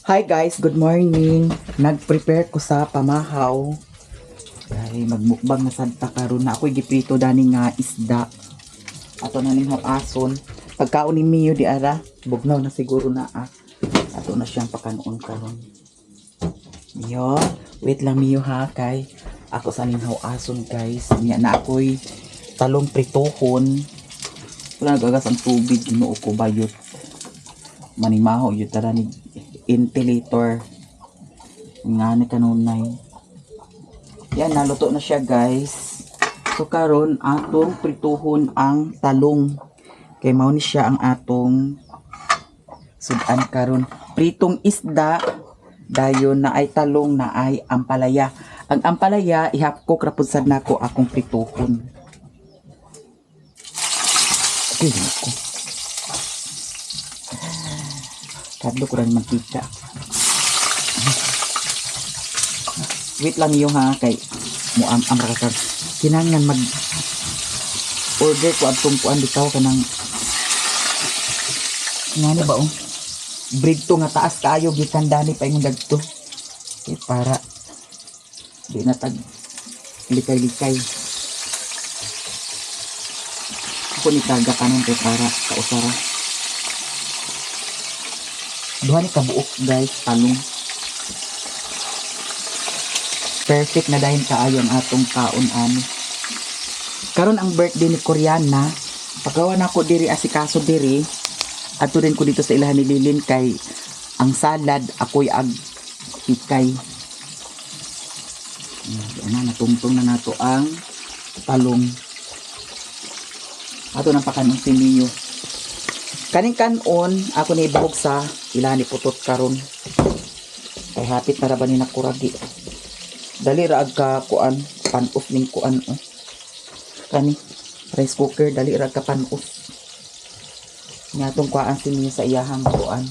Hi guys, good morning. Nag-prepare ko sa pamahaw. Dahil magmukbang na sadta karon na ako'y giprito dani nga isda. Ato na ning ason. Pagkaon ni Mio di ara, bugnaw na siguro na Ato na siyang pakanon karon. Mio, wait lang Mio ha kay ako sa ning ason guys. Niya na ako'y talong pritohon. Wala nagagas ang tubig, ginuo ko bayot. Manimaho yun tara ni ventilator nga ni kanunay. Yan, naluto na siya guys. So karon atong prituhon ang talong. Kay mao ni siya ang atong sudan karon. Pritong isda dayon na ay talong na ay ampalaya. Ang ampalaya ihapkok ra pud sad nako akong prituhon. Okay, nako. Kadlo ko rin mantika. Wait lang yung ha kay muam rakakag kinangan mag order ko atong kuan bitaw kanang ngani ba bread to nga taas kayo gikan dani pa imong dagto kay para di na tag likay-likay ako ni taga kanon kay para kausara duha ni kabuok guys talong. Perfect na dahil kaayo ang atong kaon ani. Karon ang birthday ni Koreana. Pagawa na ko diri asikaso diri. Ato rin ko dito sa ilahan ni Lilin kay ang salad ako'y ag ikay. Ana natungtong na nato ang talong. Ato nang pakanon si Mio. Kaning kanon ako ni buhok sa ilahan ni putot karon. Kay hapit na ra ba ni nakuragi. Dali ra ka kuan panos ning kuan kani rice cooker dali ra ka panos nya tong kuan si Mio sa iyahang kuan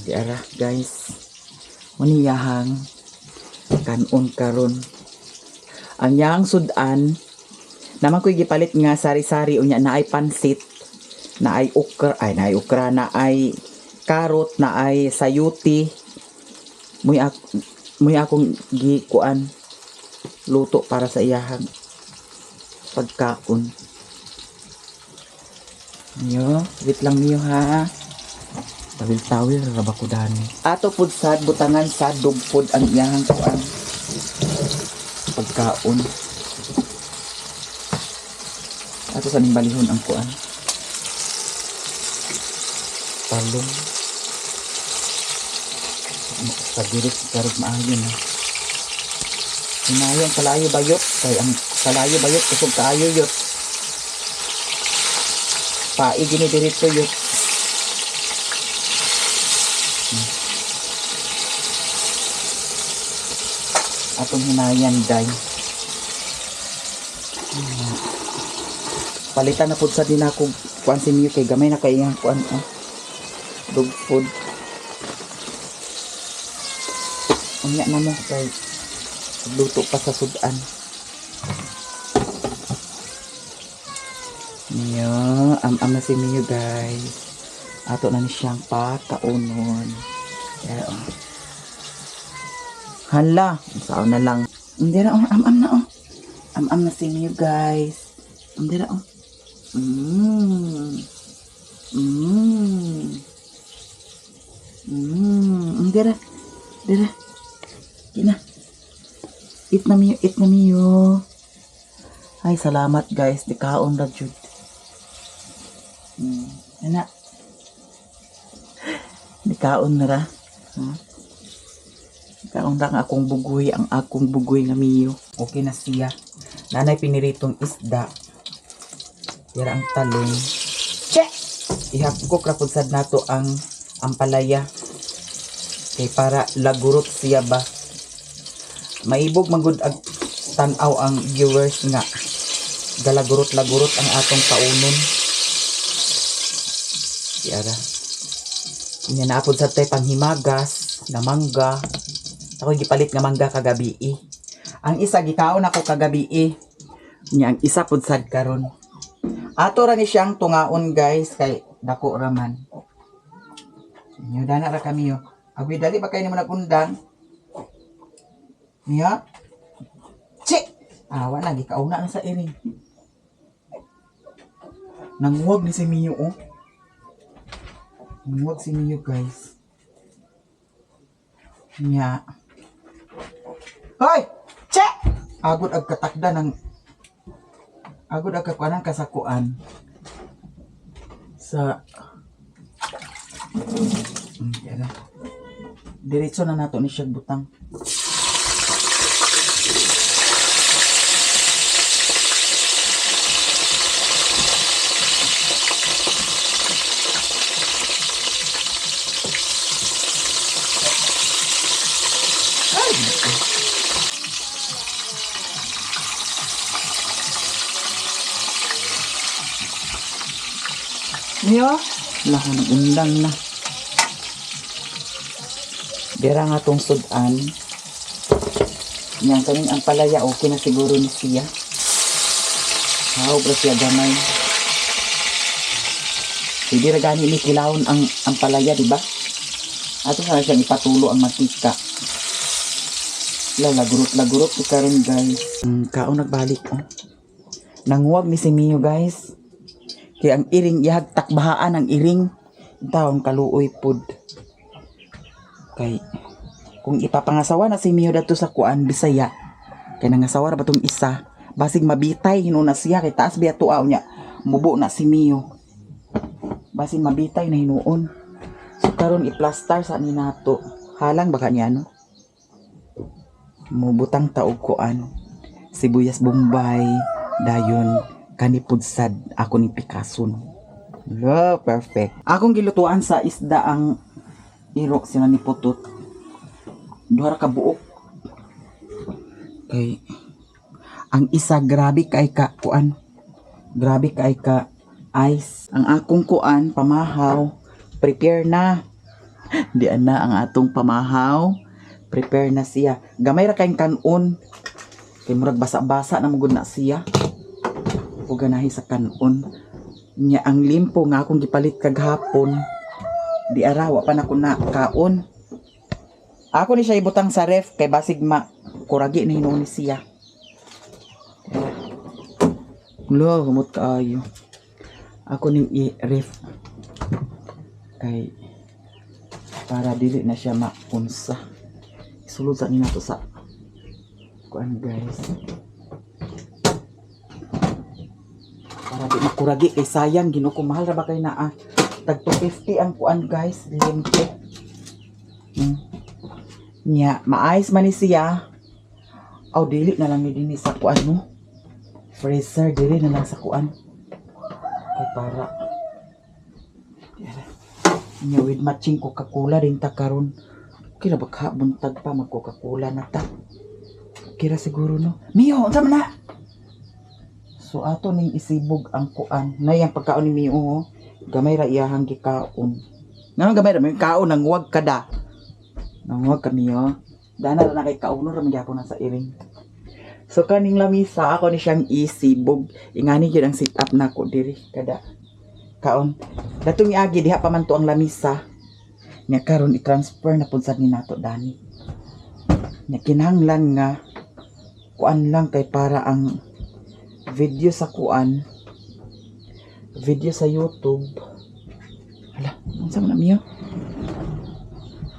di ara guys muni iyahang kanon karon ang yang sudan naman ko'y gipalit nga sari-sari unya na ay pansit na ay okra na ay karot na ay sayuti muy akong gikuan luto para sa iyahang pagkaon. Yo, wait lang niyo ha. Tawil-tawil raba ko dani. Ato pud sad butangan sa dugpod ang iyahang kuan pagkaon. Ato sa nimbalihon ang kuan. Talong. Pagirik karot maayon ha. Hinayon kalayo bayot kay ang kalayo bayot kusog kaayo yot. Pai gini diretso yot. Atong hinayan day. Palitan na pud sa din ako kuan si Mio kay gamay na kay iyang kuan dog food. Unya na mo kay luto pa sa sudan. Mio, am na si Mio guys. Ato na ni siyang pakaunon. Hala, saan na lang. Hindi na am na am na si Mio guys. Hindi na Hindi na. Gina. Eat na Mio. Ay, salamat guys. Di kaon ra jud. Ana. Di kaon na ra. Kaon ra ang akong bugoy, nga Mio. Okay na siya. Nanay piniritong isda. Yara ang talong. Che! Ihapkok ra pud sad nato ang ampalaya. Kay para lagurot siya ba. Maibog magud ag tan-aw ang viewers nga galagurot-lagurot ang atong kaunon. Diara. Inya na apod sa tay panghimagas na mangga. Ako gipalit nga mangga kagabi. Ang isa gikaon ako kagabi. Inya ang isa pud sad karon. Ato ra ni siyang tungaon guys kay dako raman. Niyo dana ra kami yo. Abi dali ba kayo naman nagundang? Niya? Che! Awa na, gikauna na sa iring. Nanguwag ni si Mio, oh. Nanguwag si Mio, guys. Niya. Hoy! Che! Agod ag katakda ng... Agod ag kakuanan kasakuan. Sa... Yan na. Diretso na nato ni siya butang. Niyo? Wala ka nag-undang na. Dira nga tong sudan. Yang kaning ang palaya, okay na siguro ni siya. Bra siya gamay. Hindi ra gani ni kilawon ang palaya, di ba? Ato sana siyang ipatulo ang mantika. Lagurot ikaron guys. Kaon nagbalik, oh. Nanguwag ni si Mio, guys. Kaya ang iring, ihagtak bahaan ang iring. Taon kaluoy pod. Kay, kung ipapangasawa na si Mio dato sa kuan, Bisaya. Kaya nangasawa na ba itong isa? Basig mabitay, hinuna siya. Kay taas biya tuaw niya. Mubo na si Mio. Basig mabitay na hinuon. So karon i-plaster sa ni nato. Halang baka niya, no? Mubutang taog kuan. Sibuyas Bombay. Dayon. Kanipudsad ako ni Picasso. Lo, perfect. Akong gilutuan sa isda ang irok sila ni Putot. Duha ka buok. Kay ang isa grabe kay ka kuan. Grabe kay ka ice. Ang akong kuan pamahaw, prepare na. Di na ang atong pamahaw. Prepare na siya. Gamay ra kayong kanon. Kay murag basa-basa na mugod na siya. O ganahi sa kanon niya ang limpo nga akong gipalit kaghapon di arawa pa na ko na kaon ako ni siya ibutang sa ref kay basig kuragi na hinuon ni siya lo humot kaayo ako ning i-ref kay para dili na siya maunsa isulod sa nina to sa kuan guys para di makuragi kay sayang Ginoo ko mahal ra ba kay naa tag 250 ang kuan guys limpo nya maayos man ni siya aw dili na lang ni dinhi sa kuan no freezer dili na lang sa kuan kay para nya with matching Coca-Cola din ta karon kira baka buntag pa mag Coca-Cola na ta kira siguro no Mio unsa man na. So ato ning isibog ang kuan. Nay ang pagkaon ni Mio, oh. Gamay ra iyahang gikaon. Nganong gamay ra may kaon nang wag kada. Nang wag kami oh. Dana ra na kay kauno ra man gyapon na sa iring. So kaning lamisa ako ni siyang isibog. Ingani gyud ang sit up nako diri kada kaon. Datong iagi diha pa man to ang lamisa. Nya karon i-transfer na pud sad ni nato dani. Nya kinahanglan nga kuan lang kay para ang video sa kuan video sa YouTube hala unsa man Mio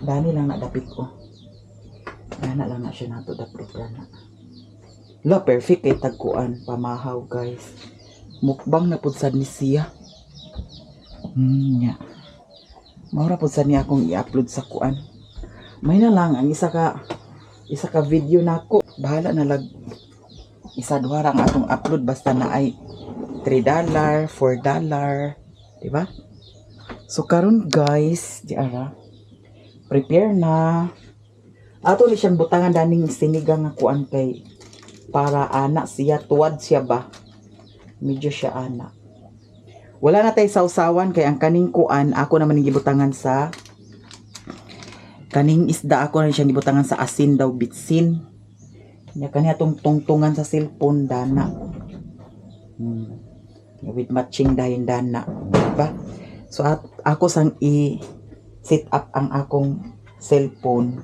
dani lang na dapit ko dana lang na siya nato dapit na la perfect kay tagkuan pamahaw guys mukbang na pud sad ni siya nya maura pud sad ni akong i-upload sa kuan may na lang ang isa ka video nako bahala na lag isa duha ra ang atong upload basta na ay $3, $4, di ba? So karon guys, di ara prepare na. Ato ni siyang butangan daning sinigang nga kuan kay para ana siya tuwad siya ba. Medyo siya ana. Wala na tay sausawan kay ang kaning kuan ako naman ning gibutangan sa kaning isda ako na siyang gibutangan sa asin daw bitsin. Nya kaniya tong tungtungan sa cellphone dana. With matching dahin dana, diba? So ako sang set up ang akong cellphone.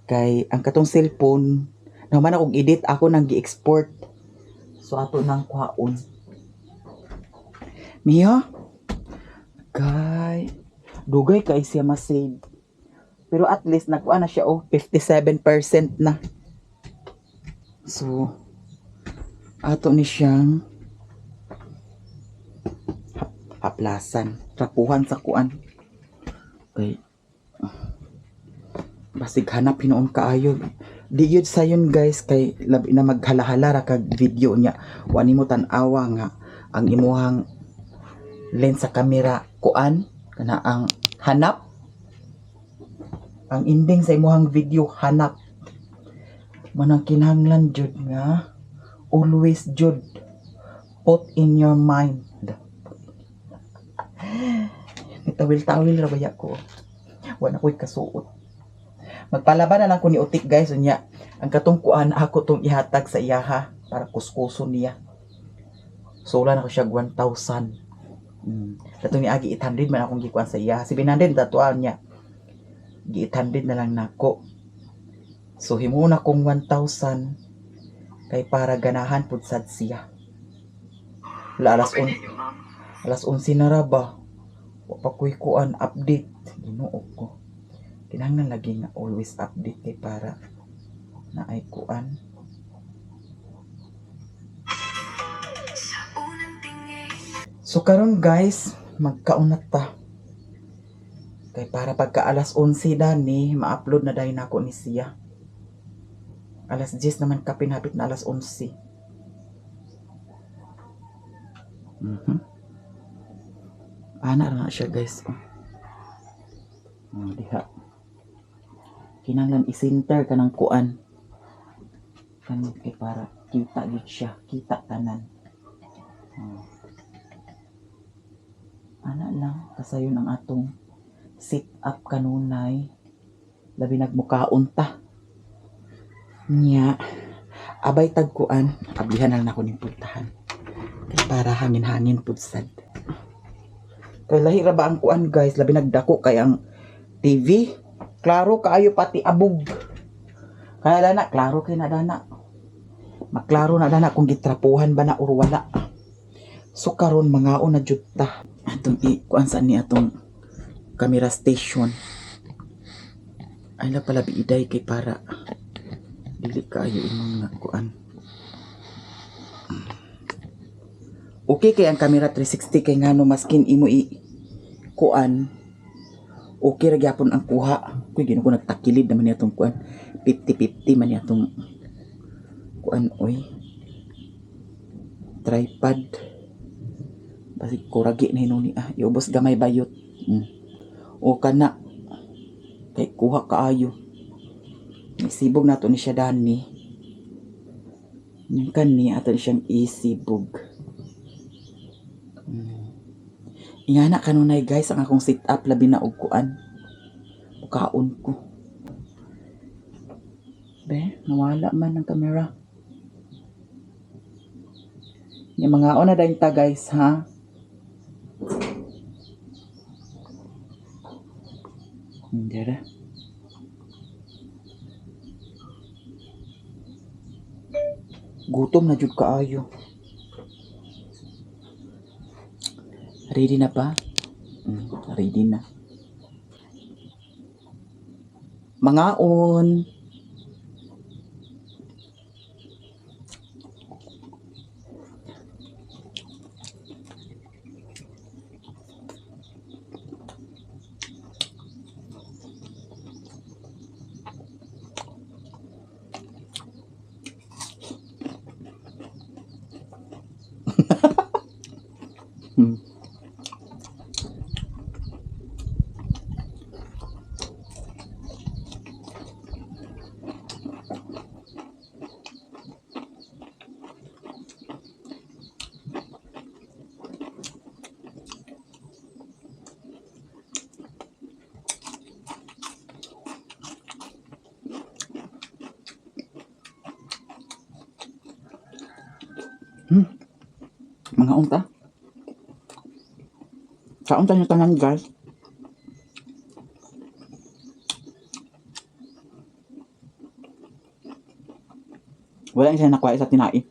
Kay ang katong cellphone, naman akong edit ako nang gi-export. So ato nang kuhaon. Mia? Kay dugay kay siya ma-save. Pero at least nagkuha na siya 57% na. So ato ni siyang haplasan, trapuhan sa kuan. Okay. Basig hanap hinoon kaayo. Di yun sayon guys kay labi na maghalahala ra kag video niya. Wa nimo tan-awa nga ang imuhang lens sa camera kuan kana ang hanap. Ang ending sa imuhang video hanap. Manang kinahanglan jud nga always jud put in your mind. Tawil-tawil ra baya ko. Wala ko'y kasuot. Magpalaban na lang ko ni Utik guys. Unya, ang katungkuan ako tong ihatag sa iyaha para kuskuson niya. So, wala na ko siya 1,000. Katong ni Agi 800 man akong gikuan sa iyaha. 700 tatuan niya. Gi 800 na lang nako. So, himuon akong 1,000 kay para ganahan pud sad siya. Wala alas 11 na ra ba? Wa pa ko'y kuan update. Ginoo ko. Kinahanglan lagi nga always update kay para na ay kuan. So karon guys, magkaunat ta. Kay para pagka alas 11 dani, ma-upload na dahil nako ni siya. Alas 10 naman kapinapit na alas 11. Ana na siya guys. Diha. Kinahanglan i-center ka ng kuan. Kan kay para kita gid siya, kita tanan. Ana lang kasayon ang atong sit up kanunay. Labi nagmukaon ta. Nya abay tag kuan, ablihan lang nako ning pultahan. Kay para hangin-hangin pud sad. Kay lahi ra ba ang kuan guys, labi nagdako kay ang TV. Klaro kaayo pati abog. Kaya dana, klaro kay na dana. Maklaro na dana kung gitrapuhan ba na or wala. So karon mangaon na jud ta. Atong kuan sa ni atong camera station. Ay la pala biiday kay para dili kaayo imong nga kuan. Okay kay ang camera 360 kay ngano maskin imo kuan. Okay ra gyapon ang kuha. Kuy gino ko nagtakilid naman niya tong kuan. 50-50 man niya tong kuan oy. Tripod. Basig kuragi na hinuni iubos gamay bayot. O kana kay kuha kaayo. Isibog nato ni siya dani. Yung kani ato ni siyang isibog. Ingana kanunay guys ang akong sit up labi na og kuan. Mukaon ko. Be, nawala man ang camera. Yung mga ona dayon ta guys ha. Dere. Gutom na jud kaayo. Ready na pa? Ready na. Mangaon. Mga unta. Sa unta nyo tanan guys. Wala yung siya nakuha sa tinai.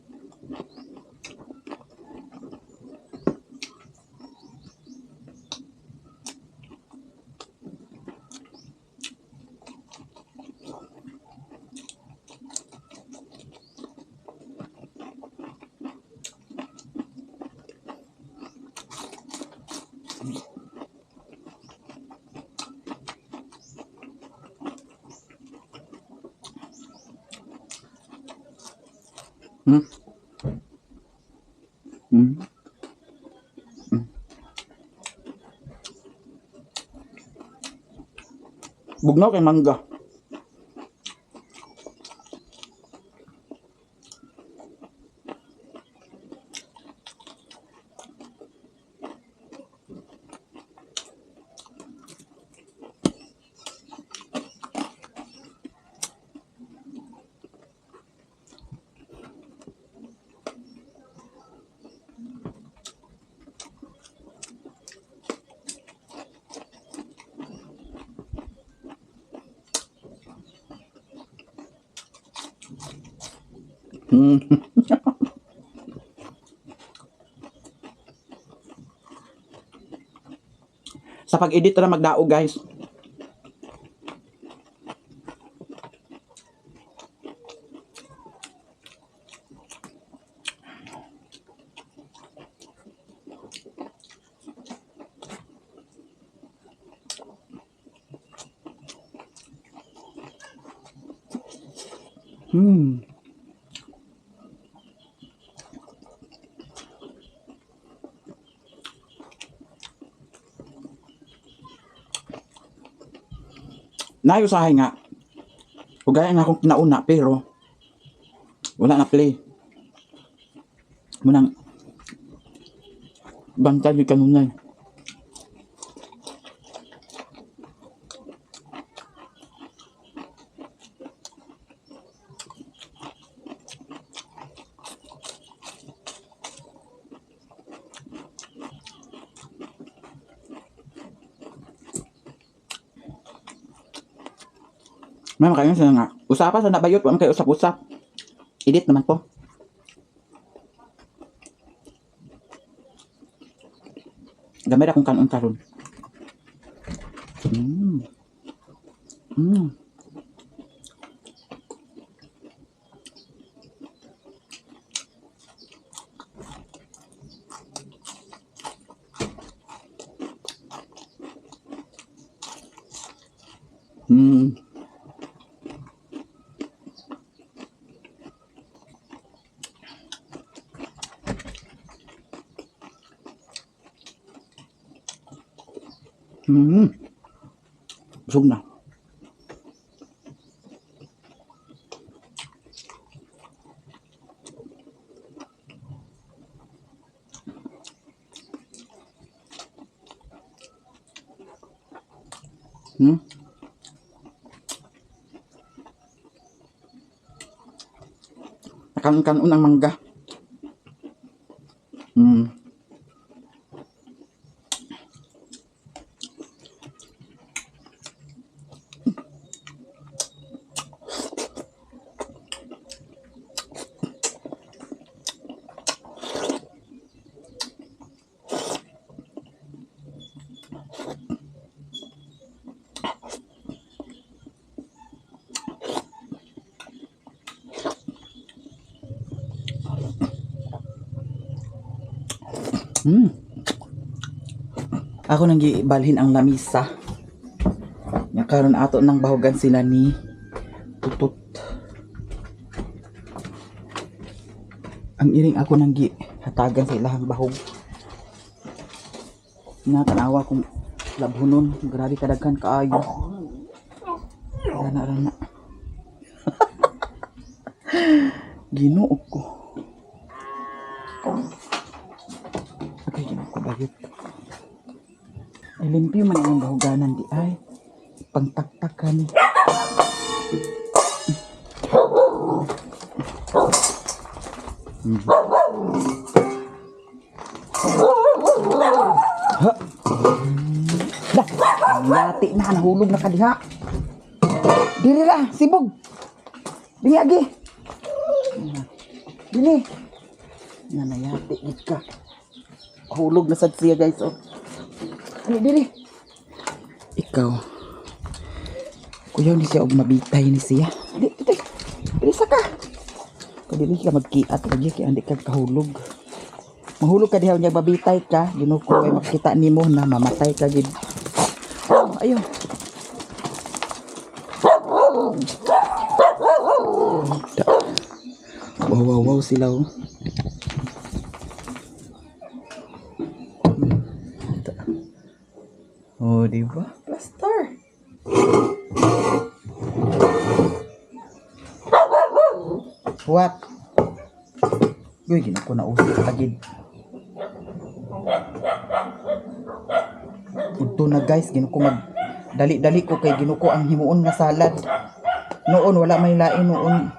Hmm? Hmm? Bugnaw kay mangga. Hmm. Sa pag-edit na magdao, guys. Hmm. Nayusahay nga. Ugaya na akong kinauna, pero wala na play. Munang bantay yung kanunay. May makain sila nga. Usapan sa nabayot, wala kayo usap-usap. Edit naman po. Gamay akong kanon karon. Mm. Mm. Mm. Mm. Busog na. Hmm? Kanon-kanon ang mangga. Hmm. Hmm. Ako nang gibalhin ang lamisa. Nya karon ato nang bahugan sila ni Tutut. Ang iring ako nang hatagan sa ilahang bahog. Nga tanawa kong labhunon, grabe kadaghan kaayo. Rana. Ginoo ko. Okay, ginoo ko bagit. Limpyo man ang bahuganan di ay pangtaktakan. Ha? Dah, ngati na nahulog na kadiha. Dili ra, sibog. Dingi agi. Dini. Nanayati gid ka. Hulog na sad siya guys. Oh. Ani dili. Ikaw. Kuya ni siya og mabitay ni siya. Dili. Isa ka. Kadili ka magkiat lagi kay andi ka kahulog. Mahulog ka diha unya mabitay ka, ginuko ay makita nimo na mamatay ka gid. Oh, ayo. Wow sila oh. Oh, di ba? Plaster. What? Uy, ginako na usap tagid. Udto na guys, ginako mag dali-dali ko kay ginuko ang himuon nga salad. Noon wala may lain noon.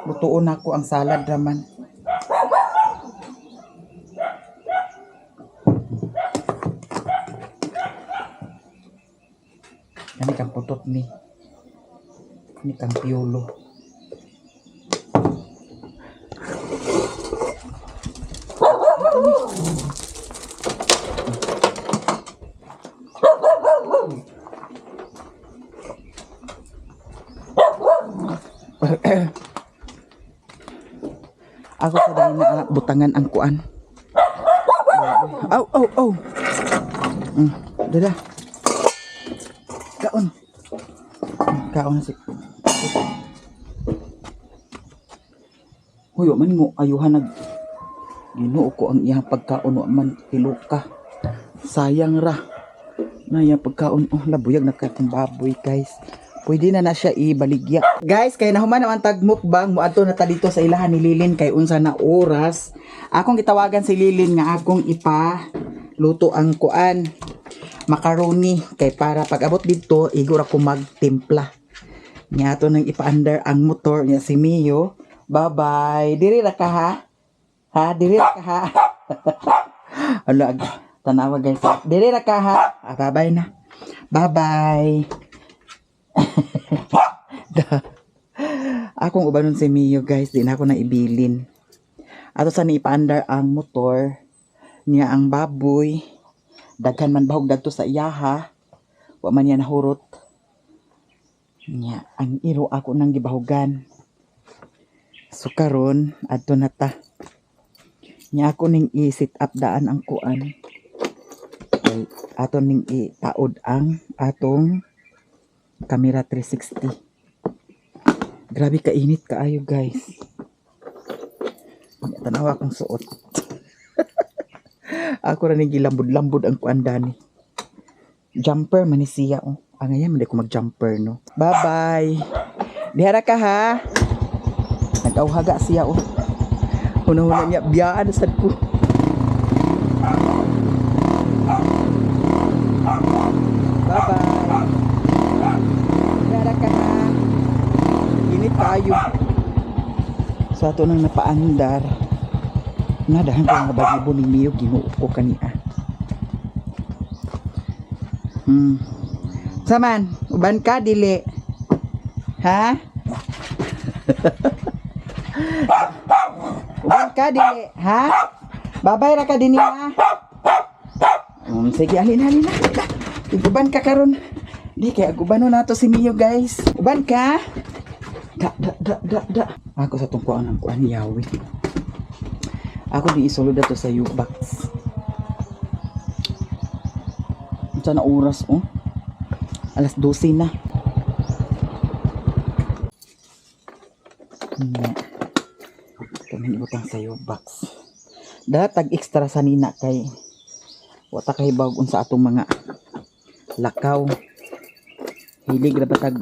Lutuon ako ang salad raman. Kani kang putot ni. Kani kang piolo. Ako sa dahil na butangan ang kuan. Aw. Dada. Kaon. Kaon si. Huyo man mo ayuhan nag Ginoo ko ang iyang pagkaon wa man piluka. Sayang ra. Na iyang pagkaon labuyag na katong baboy guys. Pwede na siya ibaligya. Guys, kay nahuman naman tag mukbang moadto na ta dito sa ilahan ni Lilin kay unsa na oras. Akong gitawagan si Lilin nga akong luto ang kuan macaroni kay para pag abot dito igor ako magtimpla. Nya ato nang ipa-under ang motor niya si Mio. Bye-bye. Diri ra ka ha? Ha, diri ra ka ha? Ala tanawa guys. Diri ra ka ha? Bye-bye na. Bye-bye. Akong ubanon si Mio guys, di na ako na ibilin. Ato sa ni ipaandar ang motor niya ang baboy. Daghan man bahog dagto sa iyaha. Wa man yan nahurot. Niya ang iro ako nang gibahugan. So karon adto na ta. Niya ako ning i-set up daan ang kuan. Ay, ato ning itaod ang atong camera 360. Grabe kainit kaayo guys. Tanawa akong suot. Ako ra ning gilambod-lambod ang kuandani. Jumper man ni siya oh. Ngayon man ko mag-jumper no. Bye-bye. Dihara ka ha. Nag-awhaga siya oh. Una-una niya biyaan sad ko. Bye-bye. Tayo sa ato nang napaandar nadahan ko nga bagibo ni Mio ginuo ko kania saman uban ka dili ha uban ka dili ha babay ra ka dinhi ha sige alin uban ka karon di kay agubanon nato si Mio guys uban ka. Da. Ako sa tungkuan ang kuan yawi. Ako di isulod dato sa U-box. Unsa na oras oh? Alas 12 na. Kami ibutang sa U-box. Datag extra sa nina kay wata kay bawg unsa atong mga lakaw. Hilig ra batag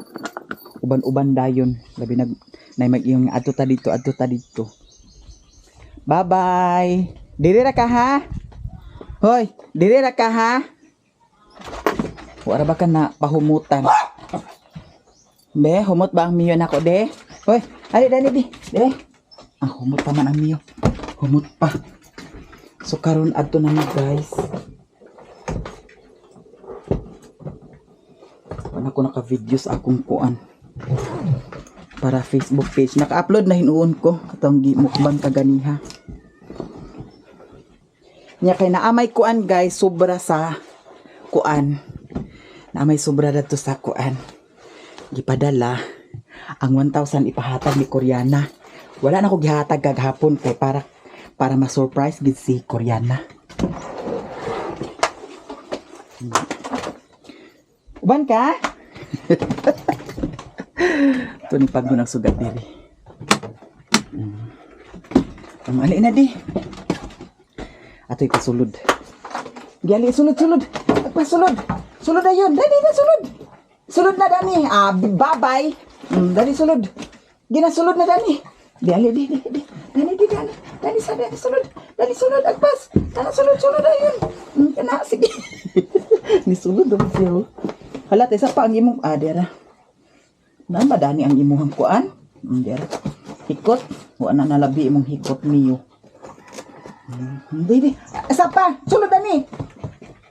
uban-uban dayon labi nay mag-iyong adto ta dito bye bye diri ra ka ha hoy diri ra ka ha wala ba ka na pahumutan be humot ba ang Mio nako de hoy ali dani di humot pa man ang Mio humot pa so karon adto na guys wala ko naka videos akong kuan para Facebook page. Naka-upload na hinuon ko katong gimukbang kaganiha. Nya kay naamay kuan guys, sobra sa kuan. Naamay sobra dato sa kuan. Gipadala ang 1,000 ipahatag ni Koreana. Wala na ko gihatag kaghapon kay para ma-surprise gid si Koreana. Uban ka? Ito ni pag ng sugat diri. Ang ali na di. Ato'y pasulod. Gali, sulod. Pasulod. Sulod na yun. Dali na, sulod. Sulod na, Dani. Bye-bye. Dali, sulod. Ginasulod na, Dani. Dali. Dani, sulod. Dali, sulod. Agpas. Sulod na yun. Kana, sige. Nisulod daw siya. Hala, isa pa ang imong, dera. Naan ba, Dani, ang imong kuan? Dera. Hikot. Wala na nalabi imong hikot niyo. Hindi. Isa pa. Sulod, Dani.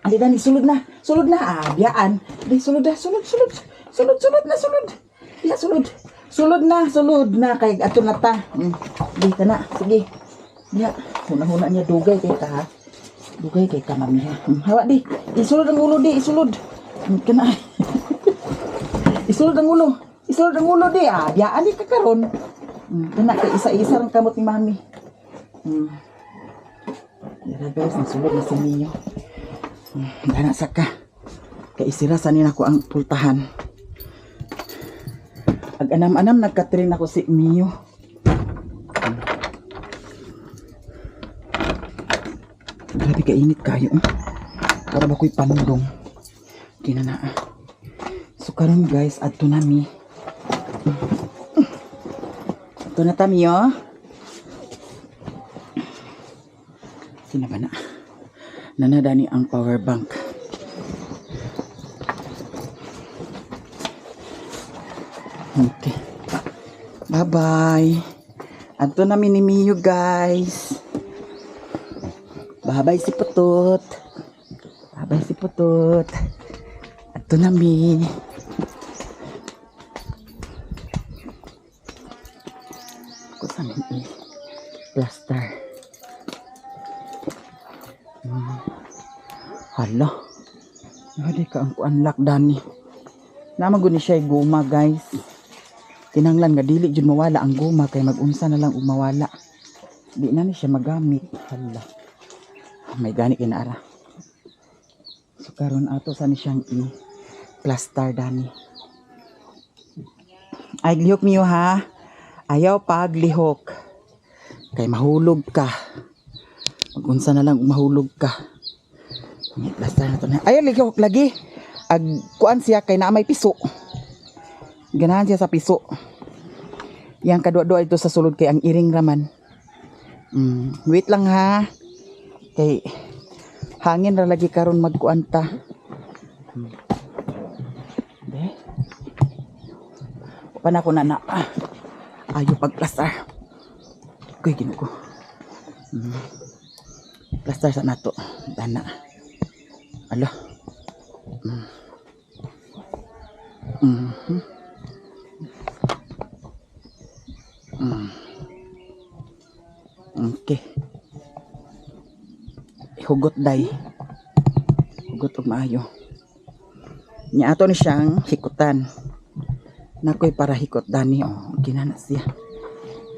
Ali, Dani, sulod na. Biyaan. Dali, sulod na. Sulod na. Biya, sulod. Sulod na. Kay ato na ta. Di ka na. Sige. Biya. Huna-huna niya. Dugay kay ka, ha. Dugay kay ka, mami, ha. Hawa, di. Isulod ang ulo, di. Isulod. Ka na. Isulod ang ulo, di. Biyaan, di ka karon. Kana, kay isa-isa ang kamot ni mami. Dara guys, nasulod na si Mio. Dana saka. Kay isirasanin ako ang pultahan. Ag anam-anam nagkatrin ako si Mio. Grabe ka init kayo. Para ba ko'y panulong. Kinanaa. So karon guys, adto nami. Adto na ta, Mio. Sinaba na. Nanadani ang power bank. Okay. Bye-bye. Adto namin ni Mio guys. Bye-bye si Putot. Adto namin. Ako sa namin plaster. Hala. Hindi ka ang unlock, Dani. Namaguni siya guma, guys. Tinanglan nga dili jud mawala ang guma kay mag-unsa na lang umawala. Di na ni siya magamit. Hala. May gani kinaara. So karon ato sa ni siyang i-plaster, Dani. Ay lihok Mio, ha. Ayaw paglihok. Kay mahulog ka. Mag-unsa na lang mahulog ka. Plaster na to na. Ayaw lihok lagi. Ag kuan siya kay naa may piso. Ganahan siya sa piso. Yang kadua-dua ito sa sulod kay ang iring raman. Wait lang, ha. Kay hangin ra lagi karon magkuan ta. Pana ko na ayo pagplaster. Kuy gino ko. Plaster sa nato. Dana. Ala. Okay. Hugot day. Hugot og maayo. Nya ato ni siyang hikutan. Nakoy para hikot, Dani. Ginana siya.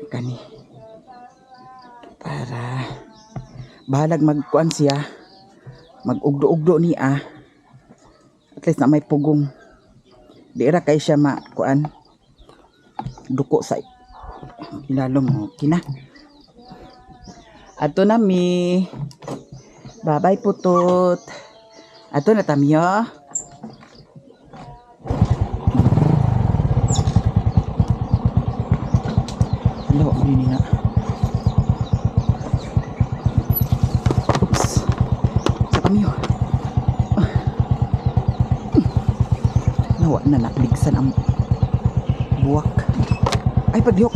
Kani. Para bahalag magkuan siya. Mag-ugdo-ugdo niya. At least na may pugong. Di ra kay siya makuan. Duko sa ilalom. Kina. Ato na mi. Bye-bye Putot. Ato na tamyo. Ano ako nini na. Sa tamyo. Nawa na nakligsan ang buwak. Ay paglihok.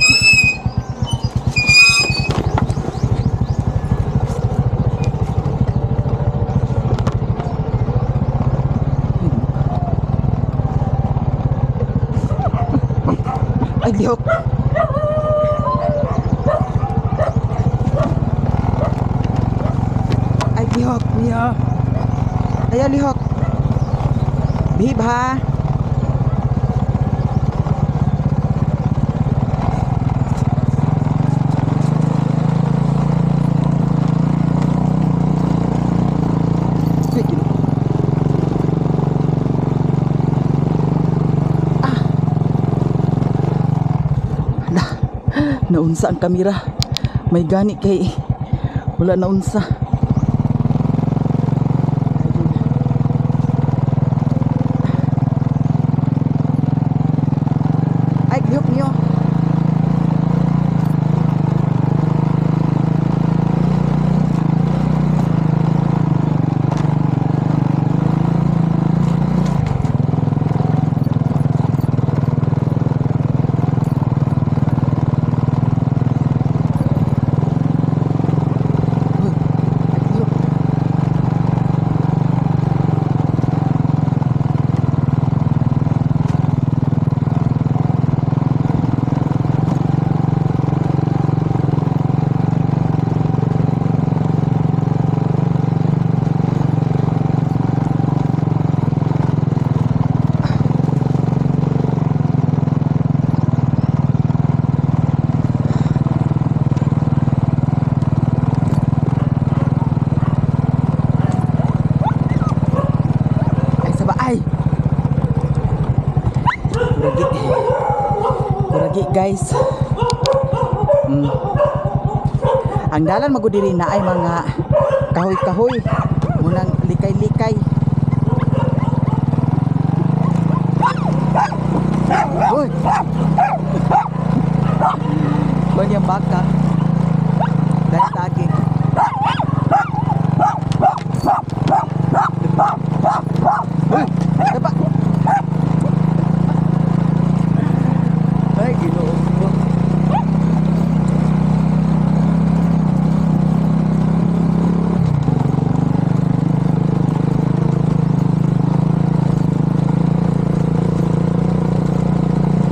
Ay, lihok. Ay, lihok. Lihok. Ay, lihok. Bihib ha. Ay, kilo. Naunsa ang kamera. May gani kay wala naunsa. Ay, gihok niyo. Kuragi guys. Ang dalan magudiri na ay mga kahoy-kahoy, munang likay-likay. Uy. Kuan yung baka. Dahil taging. Uy, dapat. Ay, Ginoo ko.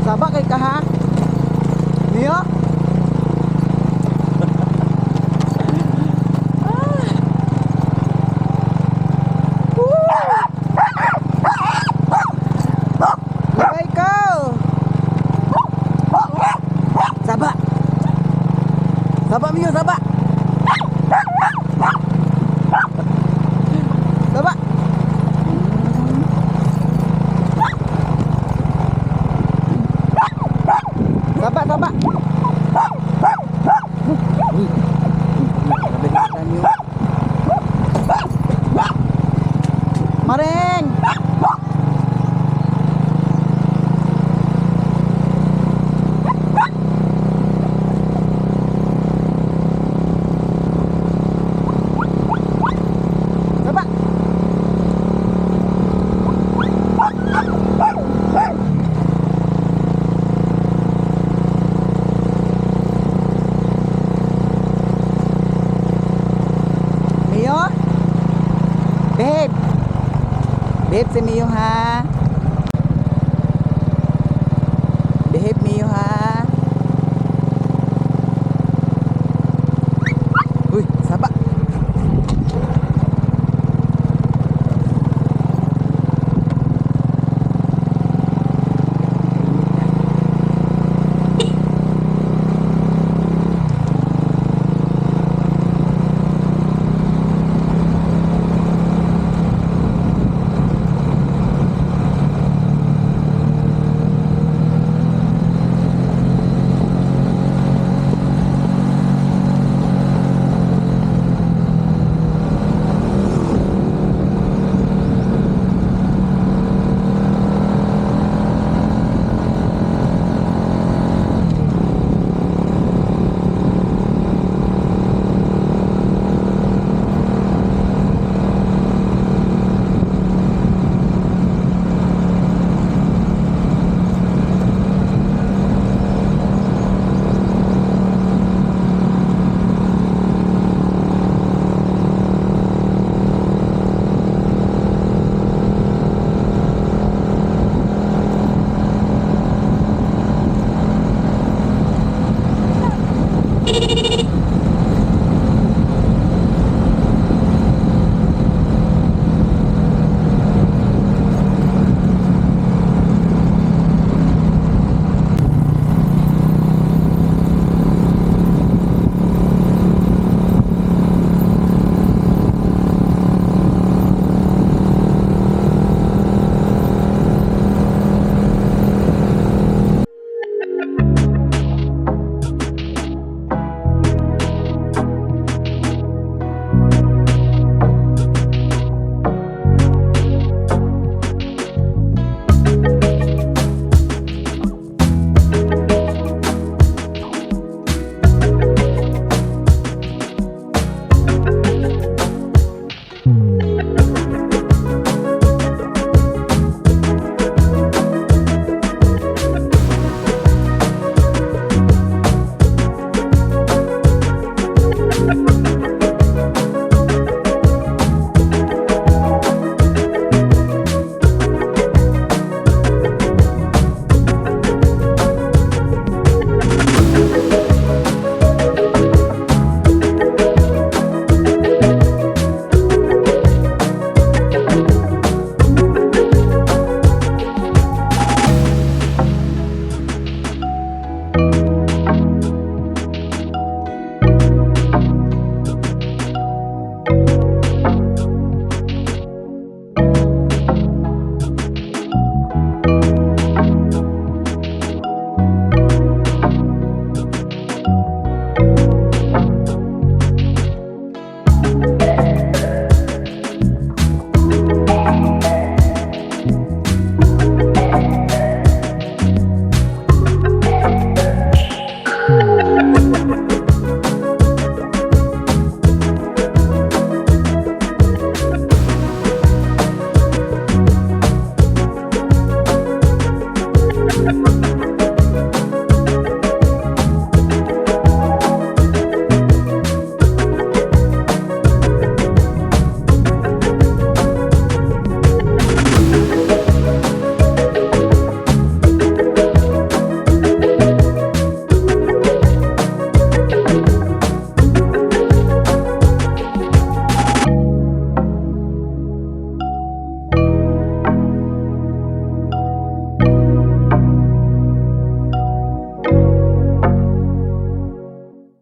Saba kay ka ha? Niya? Saba Mio, saba. Saba. Saba, saba.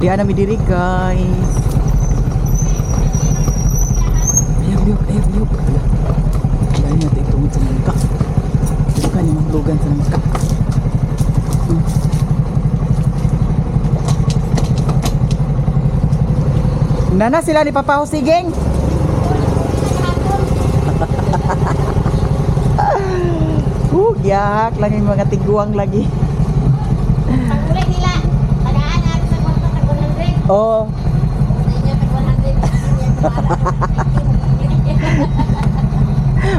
Diyan na mi diri guys. Ayok. Lain natin itungod sa nangka. Bukan yung mahulugan sa nangka. Nana sila ni Papa Husigeng. Yak lang yung mga tiguang lagi. Pagulay nila, tagaan natin sa kwarto, tag 100. Oh. Sa inyo, tag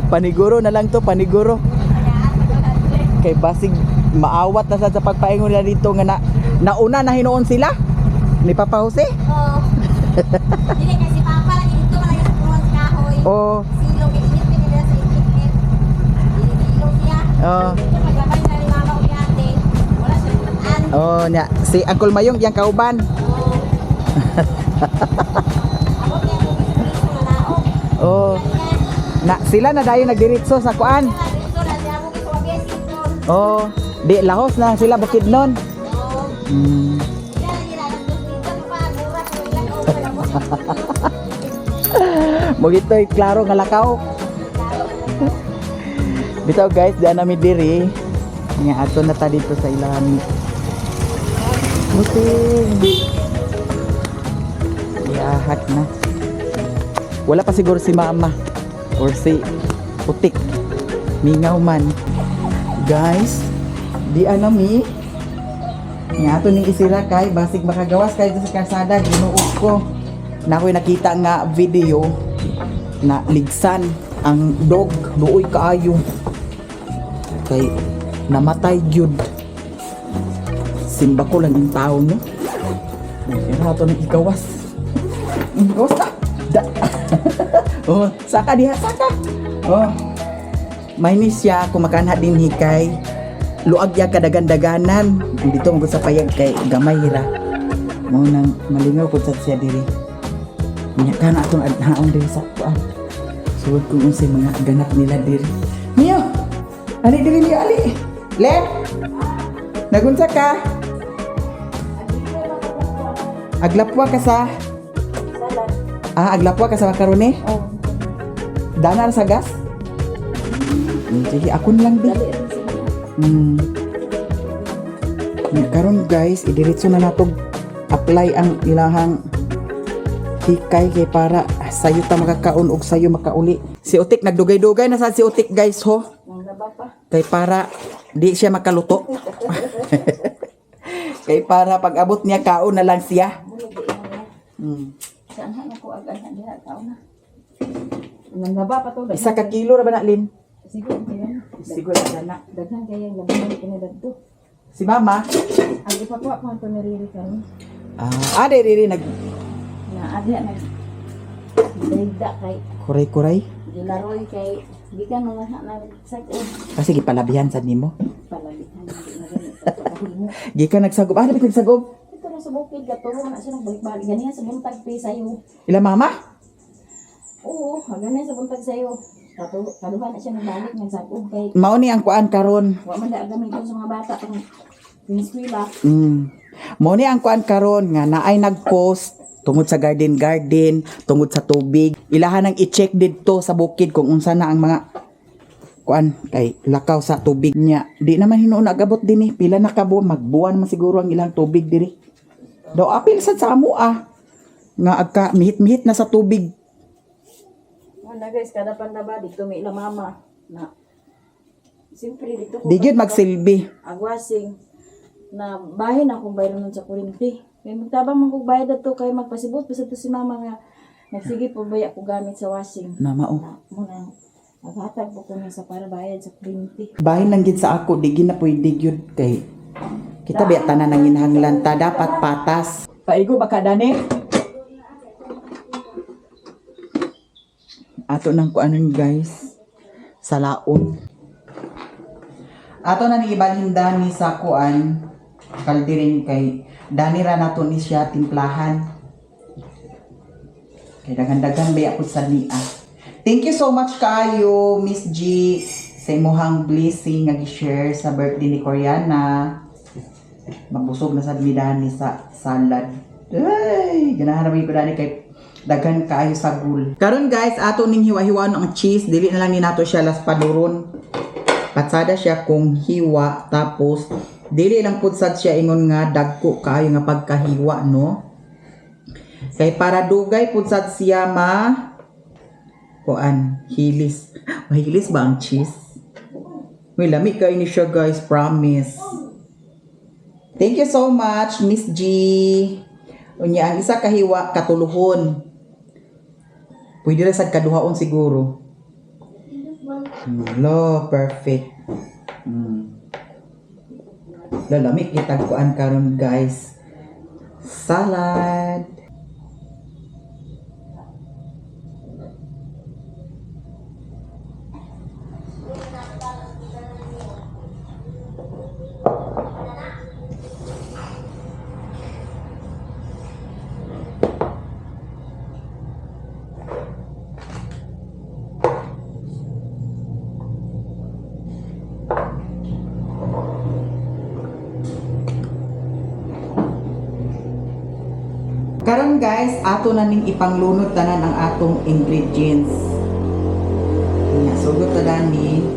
100. Paniguro na lang to, paniguro. Tagaan, tag 100. Kay basig maawat na sa pagpaingon nila dito nga nauna na hinuon sila ni Papa Jose. Oo. Dili kasi papa lagi dito, malagi sa puwan sa kahoy. Oh. Silong, init nila sa init. Silong siya. Oh. Dito, maglabay na ni mama ko ni ate. Wala siya nagpataan. Oh, nya si Uncle Mayong yang kauban. Oo. Ako niya, kung gusto gusto na naong. Oh. Na sila na dayon nagdiretso sa kuan. Dito na siya, ako gusto mag-guessing doon. Oh, di lahos na sila bukid nun. Oo. Hmm. Mo gitoy klaro nga lakaw. Bitaw guys, diyan namin diri. Nga ato na ta dito sa ilahan. Muting. Iahak na. Wala pa siguro si mama or si putik. Mingaw man. Guys, di anami. Nga ato ning isira kay basig makagawas kay sa kalsada ginuog ko. Na ako'y nakita nga video na ligsan ang dog duoy kaayo kay namatay gyud. Simba ko lang yung tao no. Kaya ato nang igawas. Igawas na. Oh, saka diha saka. Oh. Mainis siya kumakanha din hikay. Luag ya kadagan-daganan. Dito mo sa payag kay gamay ra. Mo nang malingaw pud sa siya diri. Nya kana atong adhaon diri sa kuan. Suwad kung unsay mga ganap nila diri. Mio. Ali diri Mio ali. Le. Nagunsa ka? Aglapwa ka sa aglapwa ka sa makaroni? Oh. Dana sa gas? Sige, akon lang di. Karon guys, idiretso na natog apply ang ilahang hikay kay para sayo ta makakaon og sayo makauli. Si Utik nagdugay-dugay na sa si Utik guys ho. Kay para di siya makaluto. Kay para pag abot niya kaon na lang siya. Saan na ko agad na diha taon na. Nangaba pa to. Isa ka kilo ra ba na Lin? Siguro kaya. Siguro na. Daghan kaya yung laban ko na dadto. Si Mama? Ang ipakuha ko to niriri karon. Diri nag Na adya nag dayda kay kuray-kuray. dilaroy kay gikan mga na nagsago Kasi gipalabihan sa nimo. palabihan na ganito. Gikan nagsagop. Ano bitag sagop? Ito na sa bukid katulong na siya nagbalik-balik ganiya sa buntag pi sayo. Ila Mama? Oo, ganiya sa buntag sayo. Kaduha na siya nagbalik nagsagop kay Mao ni ang kuan karon. wa man da gamiton sa mga bata pang piniskwela. Mao ni ang kuan karon nga naay nag-post tungod sa garden, tungod sa tubig. Ilahan nang i-check didto sa bukid kung unsa na ang mga kuan kay lakaw sa tubig niya. Di naman hinuon agabot din pila na ka magbuwan man siguro ang ilang tubig diri. Daw apil sad sa amo nga agka mihit-mihit na sa tubig. Wala guys, kada pandaba dito may ila mama na siyempre dito ko Di gyud magsilbi. agwasing na bahin akong bayron nun sa kurinti. May magtabang man kong bayad ato kay magpasibot basta to si mama nga nagsige po baya ko gamit sa washing. Na mao. Muna naghatag po ko niya sa para bayad sa kurinti. Bahin lang gid sa ako, di gid na pwede gyud kay kita biya tanan nang inhanglan ta dapat patas. Paigo baka dani. Ato nang kuanon guys sa laon. Ato na ni ibalhin dani sa kuan kaldiring kay dani ra nato ni siya timplahan. Kay dagan-dagan baya ko sa niya. Thank you so much kaayo Miss G sa imong blessing nga gi-share sa birthday ni Koreana. Mabusog na sad mi dani sa salad. Ay, ganahan ko dani kay daghan kaayo sa gul. Karon guys, ato ning hiwa-hiwa ang cheese, dili na lang ni nato siya las paduron. Patsada siya kung hiwa, tapos dili lang pud sad siya ingon nga dagko kaayo nga pagkahiwa, no? Kay para dugay pud sad siya kuan, hilis. Mahilis ba ang cheese? May lami kayo ni siya guys, promise. Thank you so much, Miss G. Unya, ang isa kahiwa, katuluhon. Pwede rin sa kaduhaon siguro. Lo, perfect. Lalami kita kuan karon guys. Salad. Karon guys, ato na ning ipanglunod tanan ang atong ingredients. Nya sugot ta dani.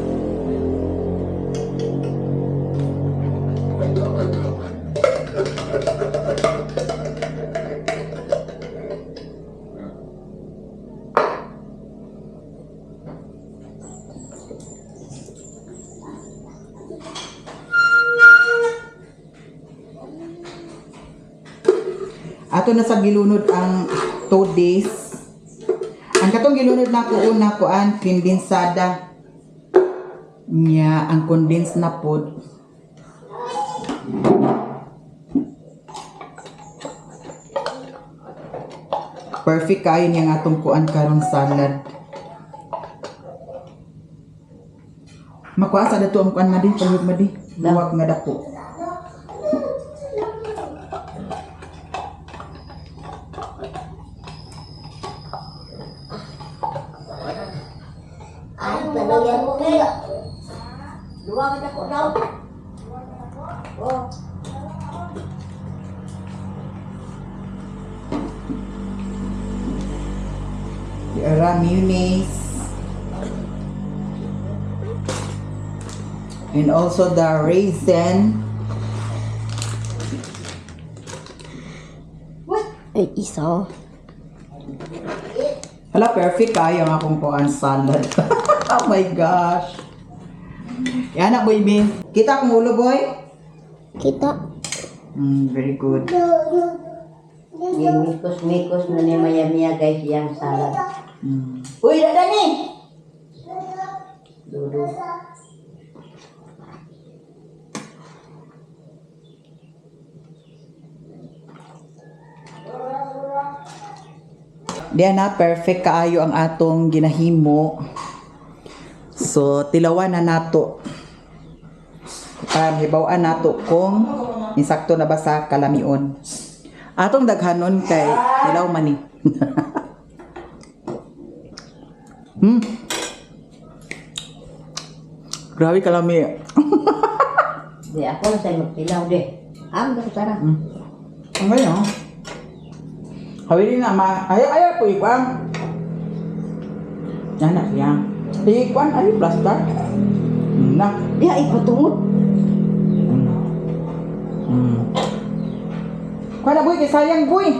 Ato na sa gilunod ang 2 days. Ang katong gilunod na ko una kuan kondensada. Nya ang condensed na pod. Perfect kayo niyang atong kuan karon salad. Makuha sa dato ang kuan madi, palug madi. Luwag nga dako. Talagyan mo kaya. Luwag ako daw. Oh. Ara mayonnaise. And also the raisin. Ay, isa. Hala, perfect kayo ang akong kuan salad. Oh my gosh. Yan na, boy, babe. Kita akong ulo, boy? Kita. Very good. Mikos-mikos na ni maya-maya guys yung salad. Uy, dada ni! Dudu. Diyan na, perfect kaayo ang atong ginahimo. So, tilawan na nato. Hibawan nato kung insakto na ba sa kalamion. Atong daghanon kay tilaw man ni. Grabe kalami. Di ako na sa'yo magpilaw di. Ang gano'n sarang. Ang ganyan. Hawili na ma. Ay po ikwang. Yan na siya. Ikwang ay plaster. Na. Di ay patungod. Kuha na boy, kay sayang boy.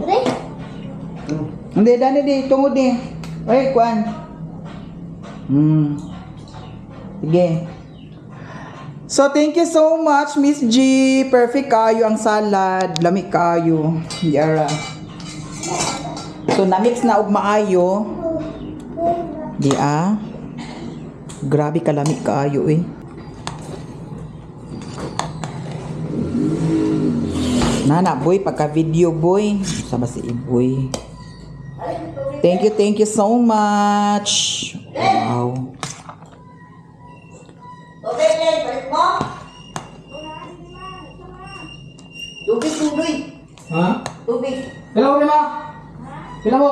Aray. Hindi, dani di, tungod di. Ay, kuan. Sige. So, thank you so much, Miss G. Perfect kayo ang salad. Lamig kayo. Yara. So, na-mix na og maayo. Di Grabe kalamig kayo eh. Nana, boy, pagka-video, boy. Sama si Iboy. Thank you so much. Wow. Okay, Len, balik mo. Tubig, tubig. Ha? Tubig. Hello, Rima. Hello.